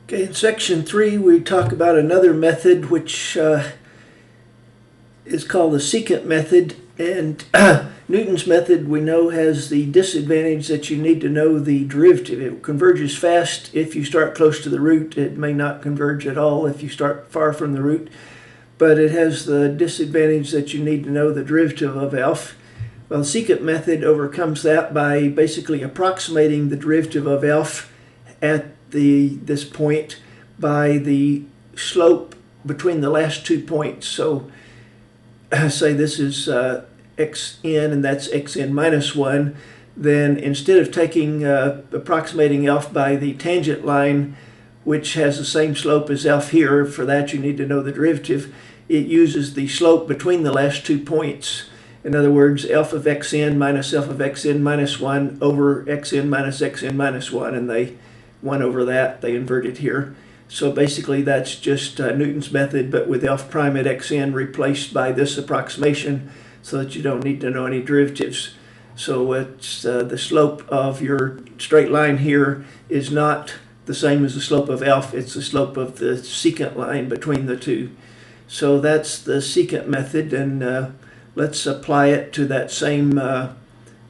Okay, in section 3 we talk about another method which is called the secant method, and Newton's method we know has the disadvantage that you need to know the derivative. It converges fast if you start close to the root. It may not converge at all if you start far from the root, but it has the disadvantage that you need to know the derivative of f. Well, the secant method overcomes that by basically approximating the derivative of f at this point by the slope between the last 2 points. So say this is xn and that's xn minus 1, then instead of taking approximating f by the tangent line, which has the same slope as f here, for that you need to know the derivative, it uses the slope between the last 2 points. In other words, f of xn minus f of xn minus 1 over xn minus 1, and they 1 over that, they invert it here. So basically that's just Newton's method, but with f prime at xn replaced by this approximation so that you don't need to know any derivatives. So it's the slope of your straight line here is not the same as the slope of f, it's the slope of the secant line between the two. So that's the secant method, and let's apply it to that same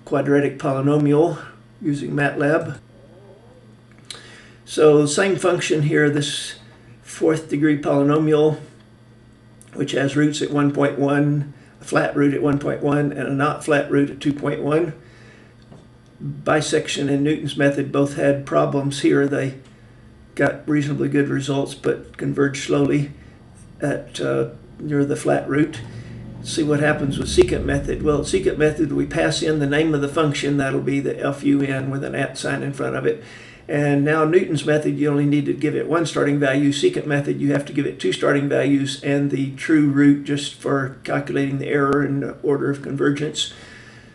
quadratic polynomial using MATLAB. So same function here, this 4th degree polynomial, which has roots at 1.1, a flat root at 1.1, and a not flat root at 2.1. Bisection and Newton's method both had problems here. They got reasonably good results, but converged slowly at near the flat root. See what happens with secant method. Well, secant method, we pass in the name of the function. That'll be the fun with an at sign in front of it. And now Newton's method, you only need to give it 1 starting value. Secant method, you have to give it 2 starting values and the true root just for calculating the error and the order of convergence.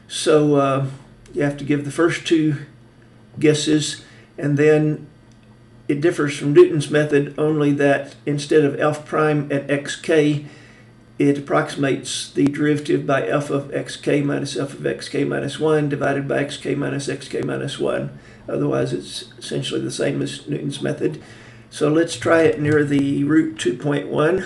So you have to give the first 2 guesses, and then it differs from Newton's method only that instead of f prime at xk, it approximates the derivative by f of xk minus f of xk minus 1 divided by xk minus 1. Otherwise, it's essentially the same as Newton's method. So let's try it near the root 2.1.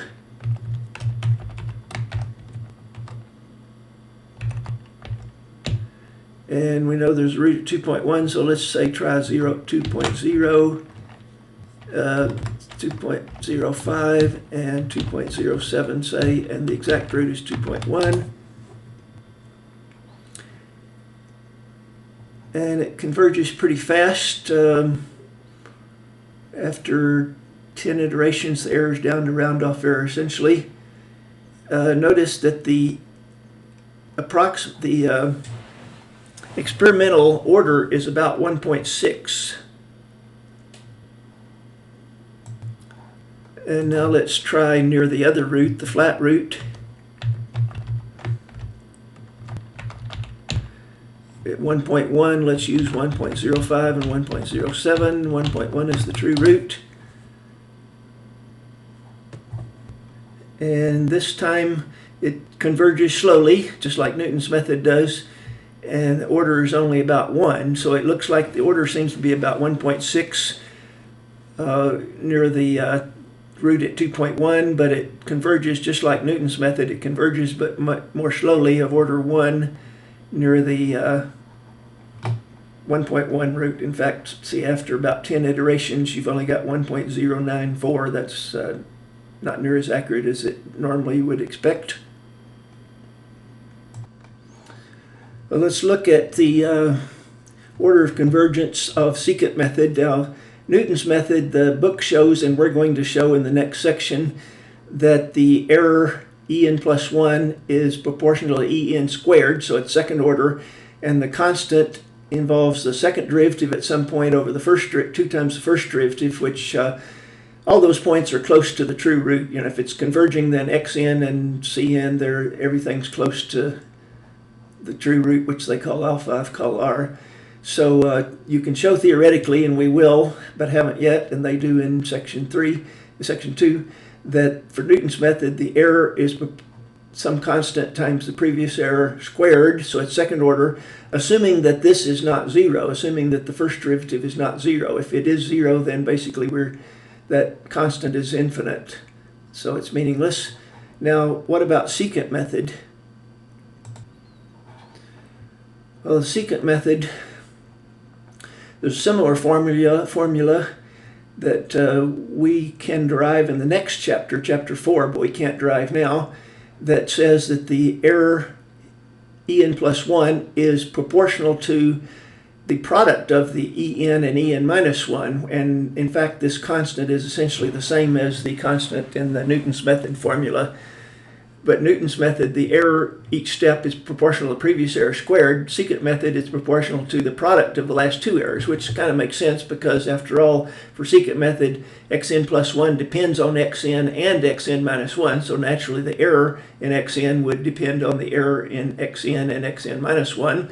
And we know there's a root of 2.1, so let's say try 2.0, 2.05, and 2.07, say, and the exact root is 2.1. And it converges pretty fast. After 10 iterations, the error is down to round off error essentially. Notice that the experimental order is about 1.6. And now let's try near the other root, the flat root. At 1.1, let's use 1.05 and 1.07. 1.1 is the true root. And this time it converges slowly, just like Newton's method does. And the order is only about 1. So it looks like the order seems to be about 1.6 near the root at 2.1, but it converges just like Newton's method. It converges but much more slowly, of order 1 near the 1.1 root. In fact, see, after about 10 iterations, you've only got 1.094. That's not near as accurate as it normally would expect. Well, let's look at the order of convergence of secant method. Now, Newton's method, the book shows, and we're going to show in the next section, that the error en plus 1 is proportional to en squared, so it's second order, and the constant involves the second derivative at some point over the first 2 times the first derivative, which all those points are close to the true root. You know, if it's converging, then xn and cn, everything's close to the true root, which they call alpha, I've called r. So you can show theoretically, and we will, but haven't yet, and they do in section 2, that for Newton's method, the error is some constant times the previous error squared, so it's second order, assuming that this is not 0, assuming that the first derivative is not 0. If it is 0, then basically we're that constant is infinite, so it's meaningless. Now, what about secant method? Well, the secant method, there's a similar formula that we can derive in the next chapter, chapter 4, but we can't derive now, that says that the error en plus 1 is proportional to the product of the en and en minus 1. And in fact, this constant is essentially the same as the constant in the Newton's method formula. But Newton's method, the error each step is proportional to the previous error squared. Secant method is proportional to the product of the last two errors, which kind of makes sense because, after all, for secant method, xn plus 1 depends on xn and xn minus 1. So naturally, the error in xn would depend on the error in xn and xn minus 1.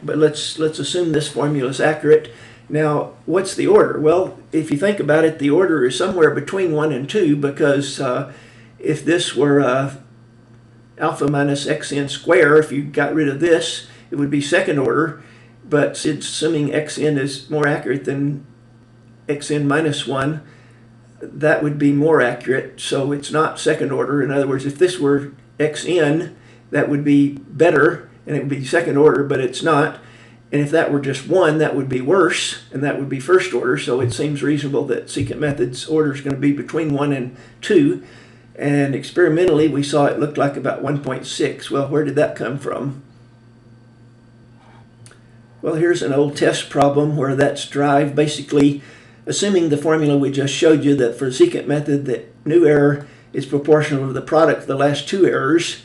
But let's assume this formula is accurate. Now, what's the order? Well, if you think about it, the order is somewhere between 1 and 2 because if this were alpha minus xn square, if you got rid of this, it would be second order. But since assuming xn is more accurate than xn minus 1, that would be more accurate. So it's not second order. In other words, if this were xn, that would be better, and it would be second order, but it's not. And if that were just 1, that would be worse, and that would be first order. So it seems reasonable that secant method's order is going to be between 1 and 2. And experimentally, we saw it looked like about 1.6. Well, where did that come from? Well, here's an old test problem where that's derived. Basically, assuming the formula we just showed you, that for the secant method, the new error is proportional to the product of the last two errors.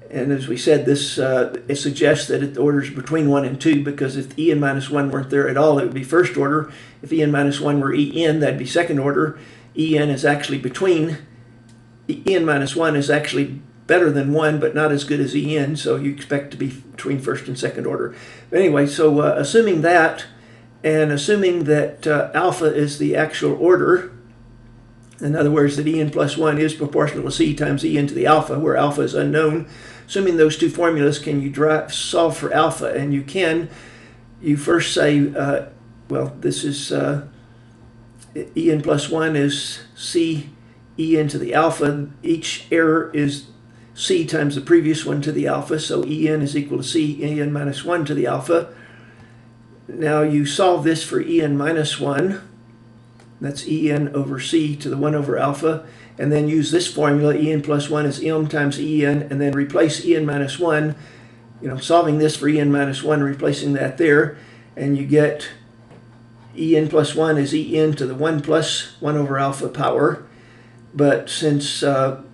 And as we said, this it suggests that the order is between 1 and 2, because if en minus 1 weren't there at all, it would be first order. If en minus 1 were en, that'd be second order. En is actually between. En minus 1 is actually better than 1, but not as good as en, so you expect to be between first and second order. But anyway, so assuming that, and assuming that alpha is the actual order, in other words, that en plus 1 is proportional to c times en to the alpha, where alpha is unknown. Assuming those two formulas, can you solve for alpha? And you can. You first say, well, this is en plus 1 is c en to the alpha. Each error is c times the previous one to the alpha, so en is equal to c en minus 1 to the alpha. Now you solve this for en minus 1. That's en over c to the 1 over alpha. And then use this formula, en plus 1 is m times en, and then replace en minus 1. Solving this for en minus 1, replacing that there, and you get en plus 1 is en to the 1 plus 1 over alpha power. But since 1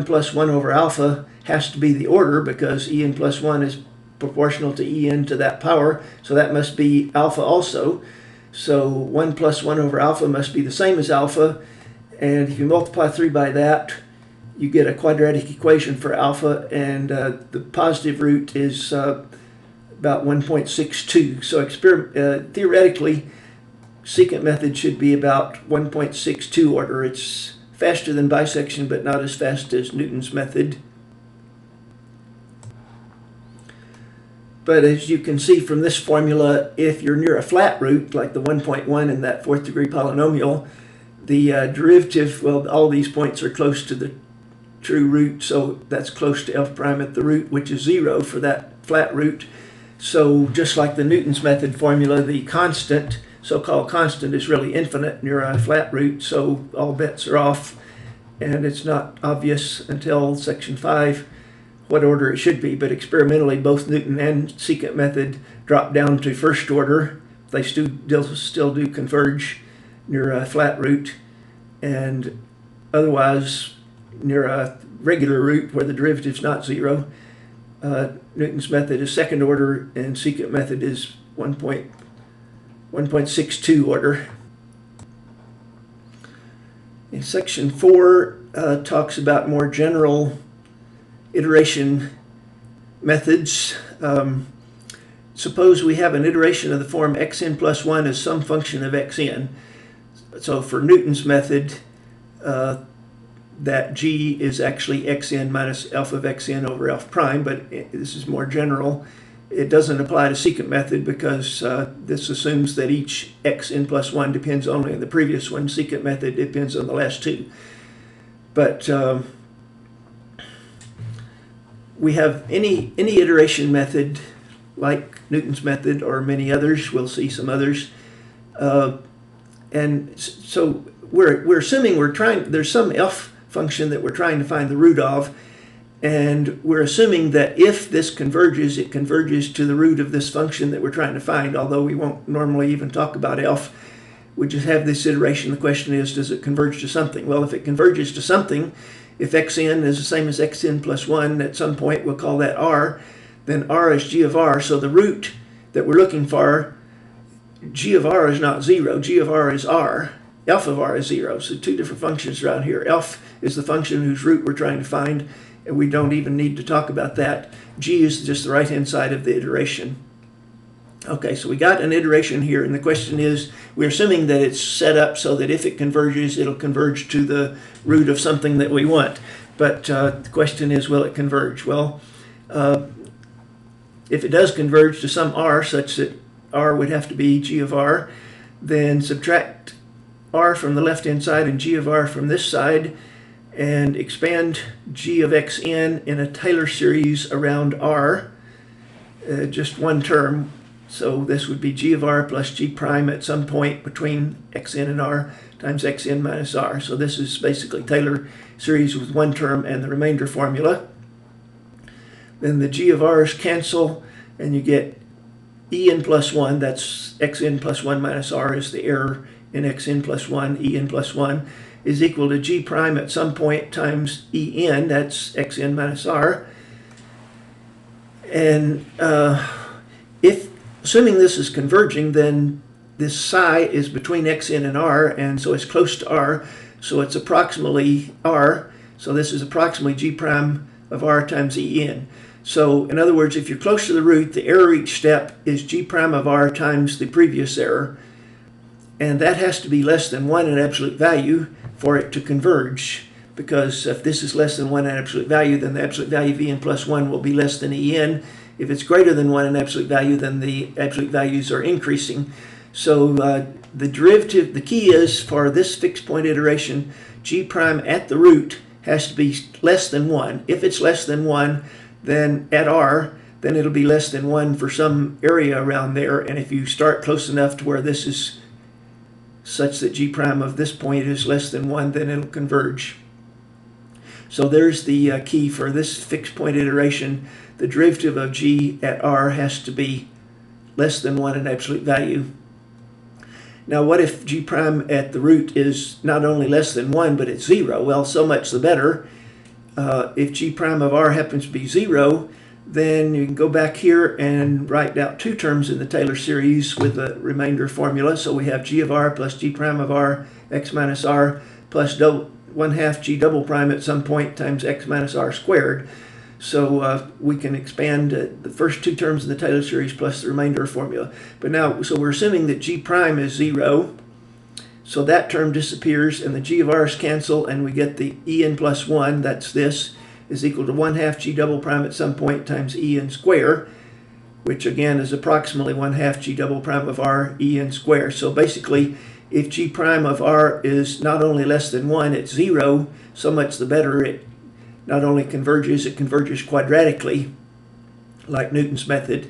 plus 1 over alpha has to be the order, because en plus 1 is proportional to en to that power, so that must be alpha also. So 1 plus 1 over alpha must be the same as alpha, and if you multiply 3 by that, you get a quadratic equation for alpha, and the positive root is about 1.62. So theoretically, secant method should be about 1.62 order. It's faster than bisection, but not as fast as Newton's method. But as you can see from this formula, if you're near a flat root, like the 1.1 in that fourth degree polynomial, the derivative, well, all these points are close to the true root, so that's close to f prime at the root, which is 0 for that flat root. So just like the Newton's method formula, the constant, so-called constant, is really infinite near a flat root, so all bets are off, and it's not obvious until section 5 what order it should be. But experimentally, both Newton and secant method drop down to first order. They still do converge near a flat root, and otherwise near a regular root where the derivative is not 0. Newton's method is second order, and secant method is 1.62 order. In section 4 talks about more general iteration methods. Suppose we have an iteration of the form xn plus 1 is some function of xn. So for Newton's method, that g is actually xn minus f of xn over f prime, but this is more general. it doesn't apply to secant method because this assumes that each xn plus 1 depends only on the previous one. Secant method depends on the last two. But we have any iteration method like Newton's method or many others. We'll see some others. And so we're assuming there's some f function that we're trying to find the root of, and we're assuming that if this converges, it converges to the root of this function that we're trying to find, although we won't normally even talk about f. We just have this iteration. The question is, does it converge to something? Well, if it converges to something, if xn is the same as xn plus 1, at some point we'll call that r, then r is g of r. So the root that we're looking for, g of r is not 0, g of r is r. F of r is 0. So two different functions around here. F is the function whose root we're trying to find, and we don't even need to talk about that. G is just the right-hand side of the iteration. Okay, so we got an iteration here, and the question is, we're assuming that it's set up so that if it converges, it'll converge to the root of something that we want. But the question is, will it converge? Well, if it does converge to some r such that r would have to be g of r, then subtract r from the left-hand side and g of r from this side, and expand g of xn in a Taylor series around r, just one term. So this would be g of r plus g prime at some point between xn and r times xn minus r. So this is basically Taylor series with one term and the remainder formula. Then the g of r's cancel, and you get en plus 1, that's xn plus 1 minus r is the error in xn plus 1, en plus 1, is equal to g prime at some point times en, that's xn minus r. And if, assuming this is converging, then this psi is between xn and r, and so it's close to r, so it's approximately r. So this is approximately g prime of r times en. So in other words, if you're close to the root, the error each step is g prime of r times the previous error. And that has to be less than 1 in absolute value for it to converge, because if this is less than 1 in absolute value, then the absolute value of en plus 1 will be less than en. If it's greater than 1 in absolute value, then the absolute values are increasing. So the derivative, the key is for this fixed point iteration, g prime at the root has to be less than 1. If it's less than 1, then at r, then it'll be less than 1 for some area around there. And if you start close enough to where this is such that g prime of this point is less than 1, then it'll converge. So there's the key for this fixed point iteration. The derivative of g at r has to be less than 1 in absolute value. Now what if g prime at the root is not only less than 1, but it's 0? Well, so much the better. If g prime of r happens to be 0, then you can go back here and write out two terms in the Taylor series with a remainder formula. So we have g of r plus g prime of r x minus r plus 1/2 g double prime at some point times x minus r squared. So we can expand the first two terms in the Taylor series plus the remainder formula. But now, so we're assuming that g prime is 0. So that term disappears and the g of r's cancel, and we get the en plus 1, that's this, is equal to 1/2 g double prime at some point times en square, which again is approximately 1/2 g double prime of r en square. So basically, if g prime of r is not only less than 1, it's 0, so much the better. It not only converges, it converges quadratically, like Newton's method.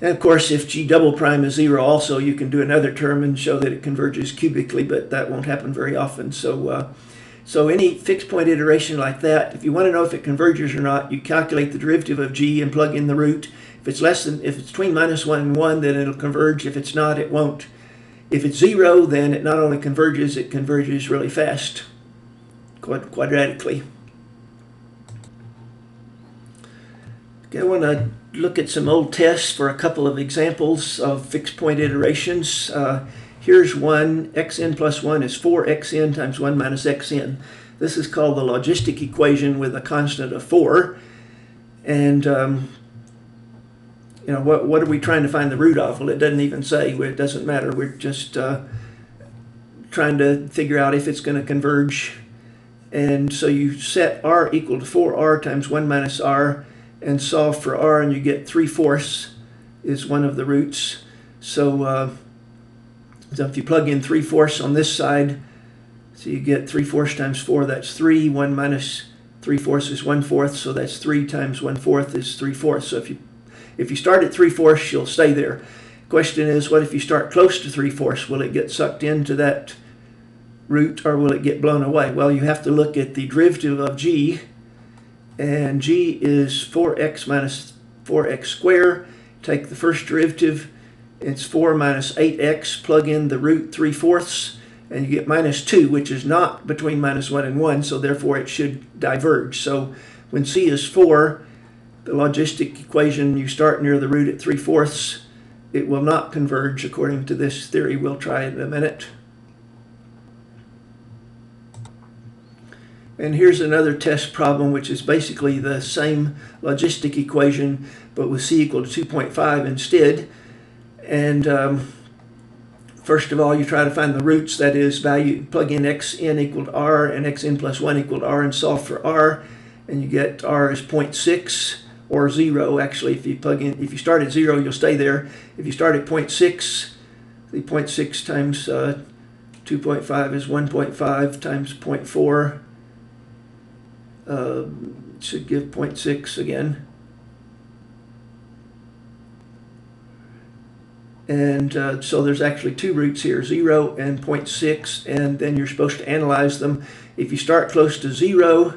And of course, if g double prime is 0 also, you can do another term and show that it converges cubically, but that won't happen very often. So any fixed point iteration like that, if you want to know if it converges or not, you calculate the derivative of g and plug in the root. If it's between -1 and 1, then it'll converge. If it's not, it won't. If it's 0, then it not only converges, it converges really fast, quadratically. Okay, I want to look at some old tests for a couple of examples of fixed point iterations. Here's one. Xn plus 1 is 4xn times 1 minus xn. This is called the logistic equation with a constant of 4. And what are we trying to find the root of? Well, it doesn't even say. It doesn't matter. We're just trying to figure out if it's going to converge. And so you set r equal to 4r times 1 minus r, and solve for r, and you get 3/4 is one of the roots. So if you plug in 3/4 on this side, so you get 3/4 times 4, that's 3. 1 minus 3/4 is 1/4, so that's 3 times 1/4 is 3/4. So if you start at 3/4, you'll stay there. Question is, what if you start close to 3/4? Will it get sucked into that root, or will it get blown away? Well, you have to look at the derivative of g, and g is 4x minus 4x squared. Take the first derivative, it's 4 minus 8x, plug in the root 3/4, and you get minus 2, which is not between minus 1 and 1, so therefore it should diverge. So when c is 4, the logistic equation, you start near the root at 3/4, it will not converge according to this theory. We'll try it in a minute. And here's another test problem, which is basically the same logistic equation, but with c equal to 2.5 instead. And first of all, you try to find the roots, that is, plug in xn equal to r and xn plus 1 equal to r, and solve for r, and you get r is 0.6 or 0. Actually, if you start at 0, you'll stay there. If you start at 0.6, the 0.6 times 2.5 is 1.5 times 0.4. Should give 0.6 again. And so there's actually two roots here, 0 and 0.6, and then you're supposed to analyze them. If you start close to 0,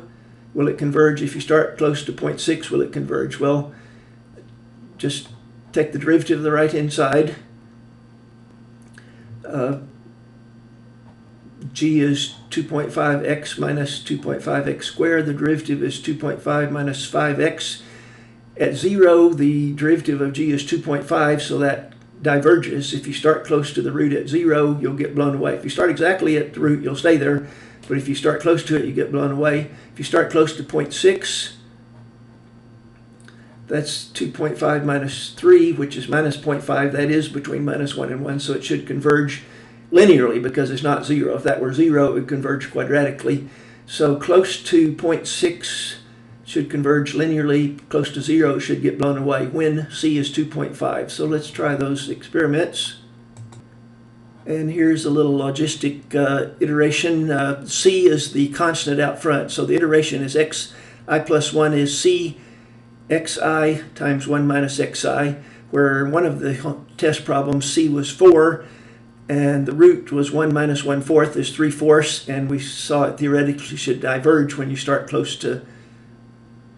will it converge? If you start close to 0.6, will it converge? Well, just take the derivative of the right-hand side. G is 2.5x minus 2.5x squared. The derivative is 2.5 minus 5x. At 0, the derivative of g is 2.5, so that diverges. If you start close to the root at 0, you'll get blown away. If you start exactly at the root, you'll stay there. But if you start close to it, you get blown away. If you start close to 0.6, that's 2.5 minus 3, which is minus 0.5. That is between minus 1 and 1, so it should converge linearly because it's not 0. If that were 0, it would converge quadratically. So close to 0.6 should converge linearly. Close to 0 should get blown away when c is 2.5. So let's try those experiments. And here's a little logistic iteration. C is the constant out front. So the iteration is xi plus 1 is c xi times 1 minus xi, where one of the test problems, c was 4, and the root was 1 minus 1/4 is 3/4, and we saw it theoretically should diverge when you start close to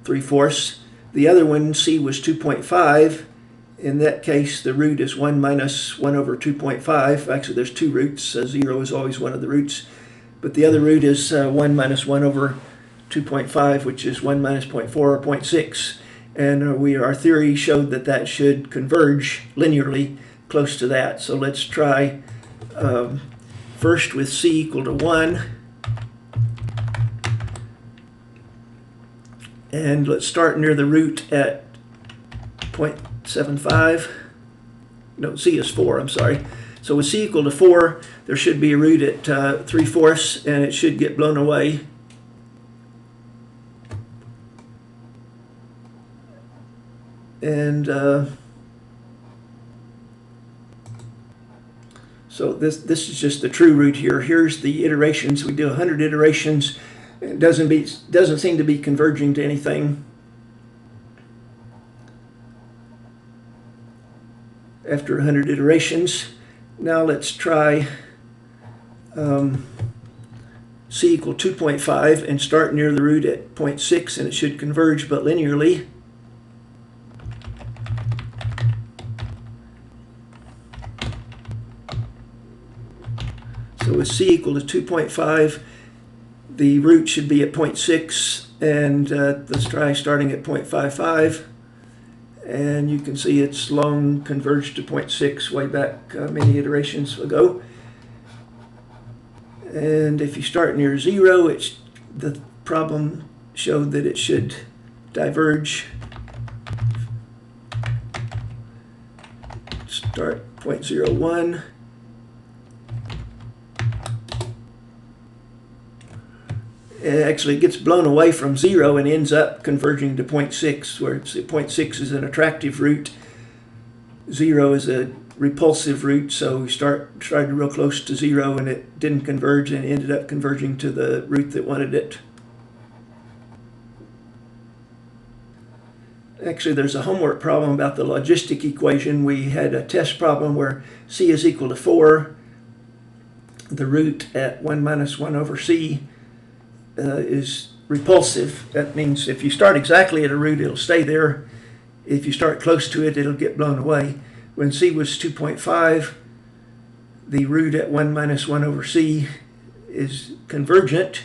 3/4. The other one, c was 2.5. In that case, the root is 1 minus 1 over 2.5. Actually, there's two roots. 0 is always one of the roots. But the other root is 1 minus 1 over 2.5, which is 1 minus 0.4 or 0.6. And our theory showed that that should converge linearly close to that. So let's try first with c equal to 1. And let's start near the root at 0.75. No, c is 4, I'm sorry. So with c equal to 4, there should be a root at 3/4, and it should get blown away. And so this is just the true root here. Here's the iterations. We do 100 iterations. It doesn't seem to be converging to anything. After 100 iterations. Now let's try c equal 2.5 and start near the root at 0.6, and it should converge, but linearly. So with c equal to 2.5, the root should be at 0.6, and let's try starting at 0.55. And you can see it's long converged to 0.6 way back many iterations ago. And if you start near 0, the problem showed that it should diverge. Start 0.01. Actually, it gets blown away from 0 and ends up converging to 0.6, where 0.6 is an attractive root. 0 is a repulsive root, so we started real close to 0 and it didn't converge and ended up converging to the root that wanted it. Actually, there's a homework problem about the logistic equation. We had a test problem where c is equal to 4. The root at 1 minus 1 over c is repulsive. That means if you start exactly at a root, it'll stay there. If you start close to it, it'll get blown away. When c was 2.5, the root at 1 minus 1 over c is convergent.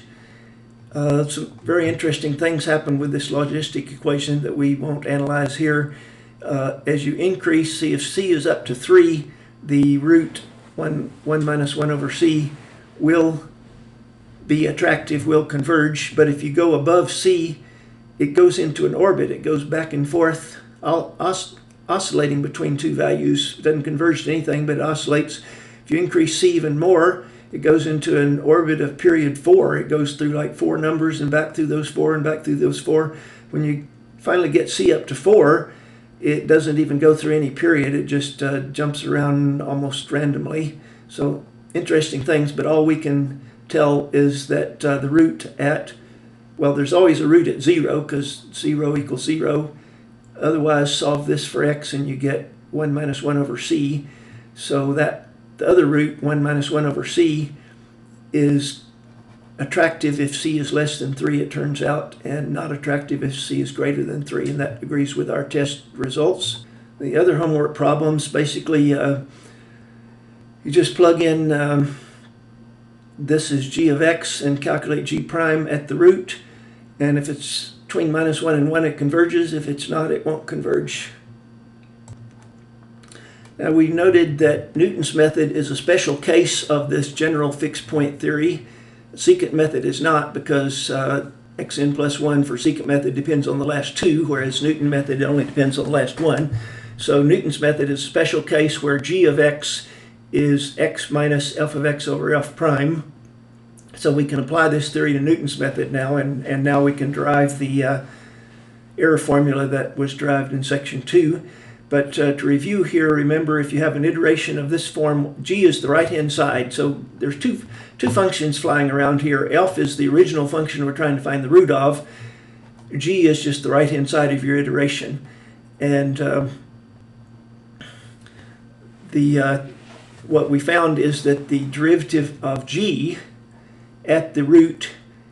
Some very interesting things happen with this logistic equation that we won't analyze here. As you increase, see if c is up to 3, the root 1 minus 1 over c will be attractive, will converge. But if you go above c, it goes into an orbit. It goes back and forth, oscillating between two values. It doesn't converge to anything, but it oscillates. If you increase c even more, it goes into an orbit of period 4. It goes through like 4 numbers and back through those 4 and back through those 4. When you finally get c up to 4, it doesn't even go through any period. It just jumps around almost randomly. So interesting things, but all we can tell is that the root at, well, there's always a root at 0 because 0 equals 0. Otherwise, solve this for x and you get 1 minus 1 over c. So that the other root, 1 minus 1 over c, is attractive if c is less than 3, it turns out, and not attractive if c is greater than 3, and that agrees with our test results. The other homework problems, basically, you just plug in this is g of x and calculate g prime at the root, and if it's between minus 1 and 1, it converges. If it's not, it won't converge. Now, we noted that Newton's method is a special case of this general fixed point theory. The secant method is not, because xn plus 1 for secant method depends on the last 2, whereas Newton method only depends on the last 1. So Newton's method is a special case where g of x is x minus f of x over f prime. So we can apply this theory to Newton's method now, and now we can derive the error formula that was derived in section 2. But to review here, remember, if you have an iteration of this form, g is the right-hand side. So there's two functions flying around here. F is the original function we're trying to find the root of. G is just the right-hand side of your iteration. And what we found is that the derivative of g at the root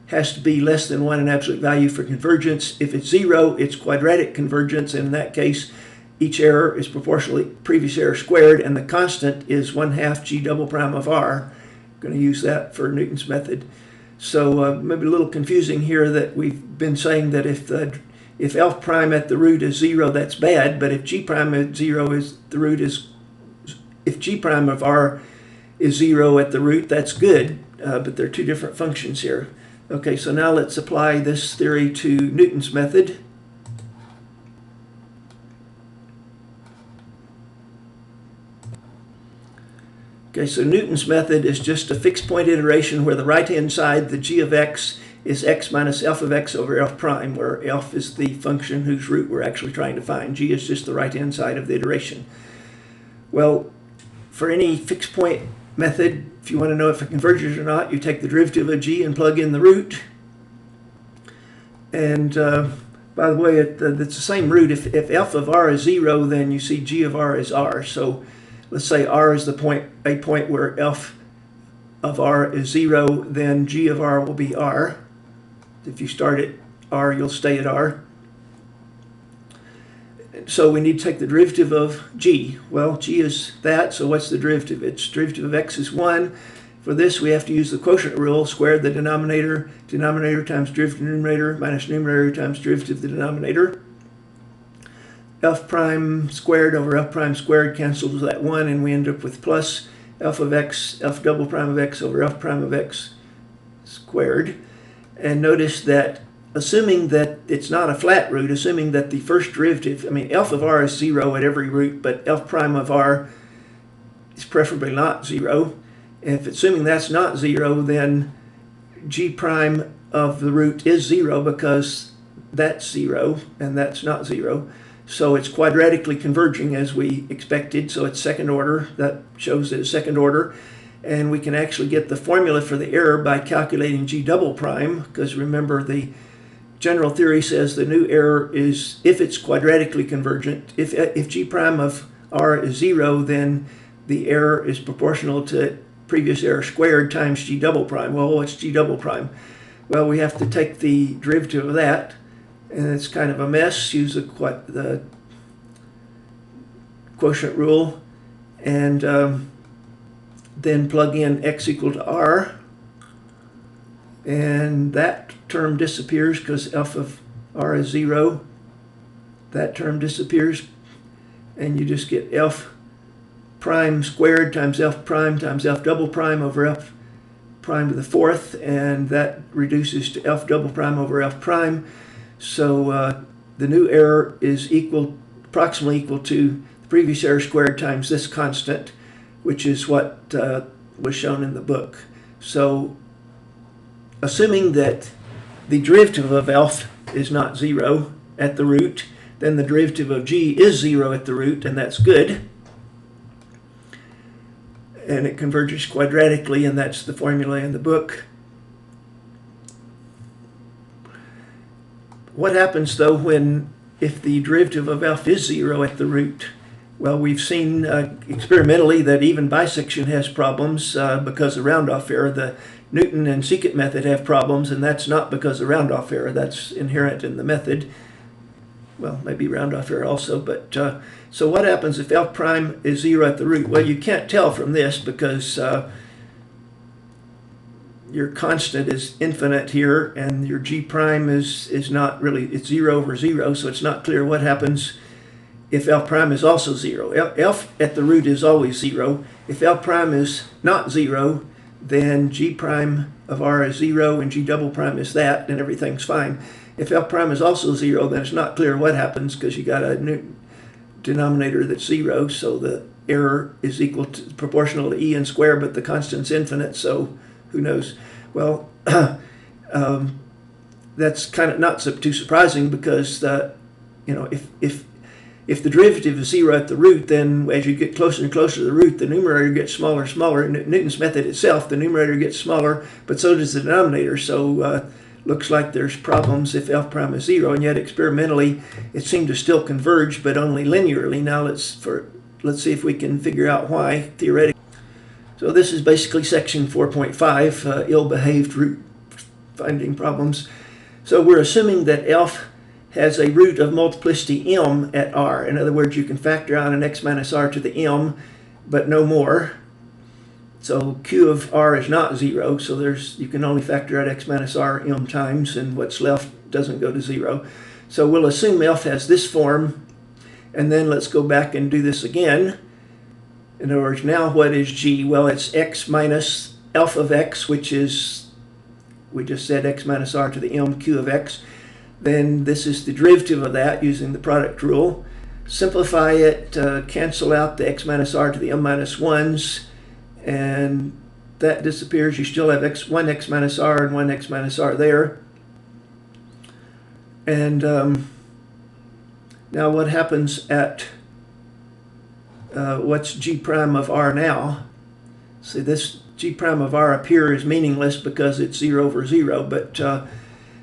has to be less than 1 in absolute value for convergence. If it's 0, it's quadratic convergence, and in that case, each error is proportionally previous error squared, and the constant is 1/2 g double prime of r. I'm going to use that for Newton's method. So maybe a little confusing here that we've been saying that if f prime at the root is 0, that's bad, but if g prime at 0 is the root is, if g prime of r is 0 at the root, that's good, but there are two different functions here. Okay, so now let's apply this theory to Newton's method. Okay, so Newton's method is just a fixed point iteration where the right-hand side, the g of x, is x minus f of x over f prime, where f is the function whose root we're actually trying to find. G is just the right-hand side of the iteration. Well, for any fixed point method, if you want to know if it converges or not, you take the derivative of g and plug in the root. And by the way, it's the same root. If f of r is 0, then you see g of r is r. So let's say r is a point where f of r is 0, then g of r will be r. If you start at r, you'll stay at r. So we need to take the derivative of g. Well, g is that, so what's the derivative? Its derivative of x is 1. For this, we have to use the quotient rule, square the denominator times derivative of the numerator, minus numerator times derivative of the denominator. F prime squared over f prime squared cancels that 1, and we end up with plus f of x, f double prime of x over f prime of x squared. And notice that assuming that it's not a flat root, assuming that the first derivative, I mean, f of r is 0 at every root, but f prime of r is preferably not 0. And if assuming that's not 0, then g prime of the root is 0 because that's 0 and that's not 0. So it's quadratically converging as we expected, so it's second order. That shows that it's second order. And we can actually get the formula for the error by calculating G double prime, because remember the general theory says the new error is if it's quadratically convergent. If G prime of R is 0, then the error is proportional to previous error squared times G double prime. Well, what's G double prime? Well, we have to take the derivative of that, and it's kind of a mess. Use the quotient rule, and then plug in x equal to r, and that term disappears because f of r is 0. That term disappears, and you just get f prime squared times f double prime over f prime to the fourth, and that reduces to f double prime over f prime. So the new error is approximately equal to the previous error squared times this constant, which is what was shown in the book. So assuming that the derivative of f is not 0 at the root, then the derivative of g is 0 at the root, and that's good. And it converges quadratically, and that's the formula in the book. What happens though if the derivative of f is 0 at the root? Well, we've seen experimentally that even bisection has problems because of round-off error. The Newton and Secant method have problems, and that's not because of round-off error. That's inherent in the method. Well, maybe round-off error also, but so what happens if f prime is 0 at the root? Well, you can't tell from this because your constant is infinite here, and your g prime is not really, it's 0 over 0, so it's not clear what happens if f prime is also 0. F at the root is always 0. If f prime is not 0, then g prime of r is 0 and g double prime is that, and everything's fine. If f prime is also 0, then it's not clear what happens because you got a new denominator that's 0, so the error is equal to proportional to e n squared, but the constant's infinite, so who knows? Well, that's kind of not too surprising because if the derivative is 0 at the root, then as you get closer and closer to the root, the numerator gets smaller and smaller. In Newton's method itself, the numerator gets smaller, but so does the denominator. So looks like there's problems if f prime is 0, and yet experimentally it seemed to still converge, but only linearly. Now let's see if we can figure out why theoretically. So this is basically section 4.5, ill-behaved root finding problems. So we're assuming that f has a root of multiplicity m at r. In other words, you can factor out an x minus r to the m, but no more. So q of r is not 0, so you can only factor out x minus r m times, and what's left doesn't go to 0. So we'll assume f has this form, and then let's go back and do this again. In other words, now what is g? Well, it's x minus f of x, which is, we just said x minus r to the m q of x. Then this is the derivative of that using the product rule. Simplify it, cancel out the x minus r to the m minus 1s, and that disappears. You still have one x minus r and one x minus r there. And now what happens at what's g prime of r now? See, this g prime of r up here is meaningless because it's 0 over 0, but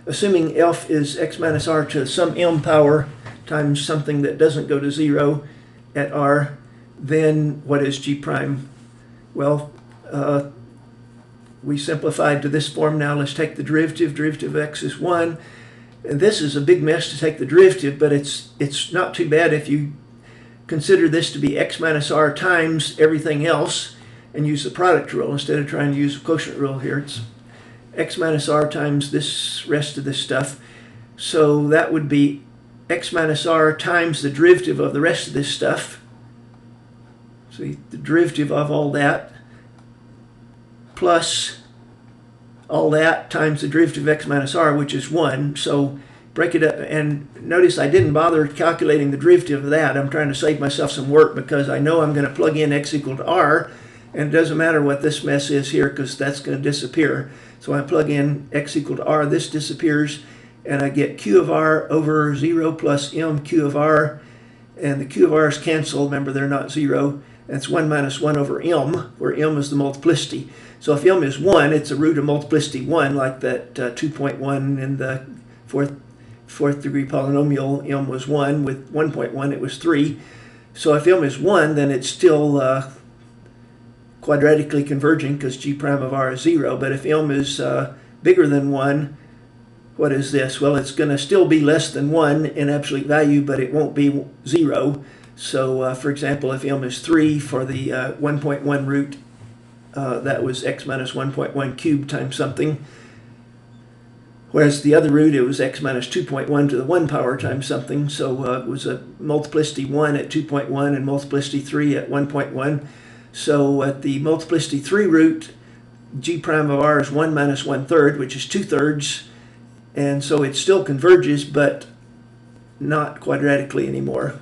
assuming f is x minus r to some m power times something that doesn't go to 0 at r, then what is g prime? Well, we simplified to this form now. Let's take the derivative. Derivative of x is 1. And this is a big mess to take the derivative, but it's not too bad if you consider this to be x minus r times everything else and use the product rule instead of trying to use the quotient rule here. It's x minus r times this rest of this stuff. So that would be x minus r times the derivative of the rest of this stuff. So the derivative of all that plus all that times the derivative of x minus r, which is 1. So break it up, and notice I didn't bother calculating the derivative of that. I'm trying to save myself some work because I know I'm going to plug in x equal to r, and it doesn't matter what this mess is here because that's going to disappear. So I plug in x equal to r, this disappears, and I get q of r over 0 plus m q of r, and the q of r's cancel. Remember, they're not 0. That's 1 minus 1 over m, where m is the multiplicity. So if m is 1, it's a root of multiplicity 1, like that 2.1 in the fourth degree polynomial. M was 1. With 1.1, it was 3. So if m is 1, then it's still quadratically converging because g prime of r is 0. But if m is bigger than 1, what is this? Well, it's going to still be less than 1 in absolute value, but it won't be 0. So, for example, if m is 3 for the 1.1 root, that was x minus 1.1 cubed times something. Whereas the other root, it was x minus 2.1 to the 1 power times something. So it was a multiplicity 1 at 2.1 and multiplicity 3 at 1.1. So at the multiplicity 3 root, g prime of r is 1 minus 1/3, which is 2/3. And so it still converges, but not quadratically anymore.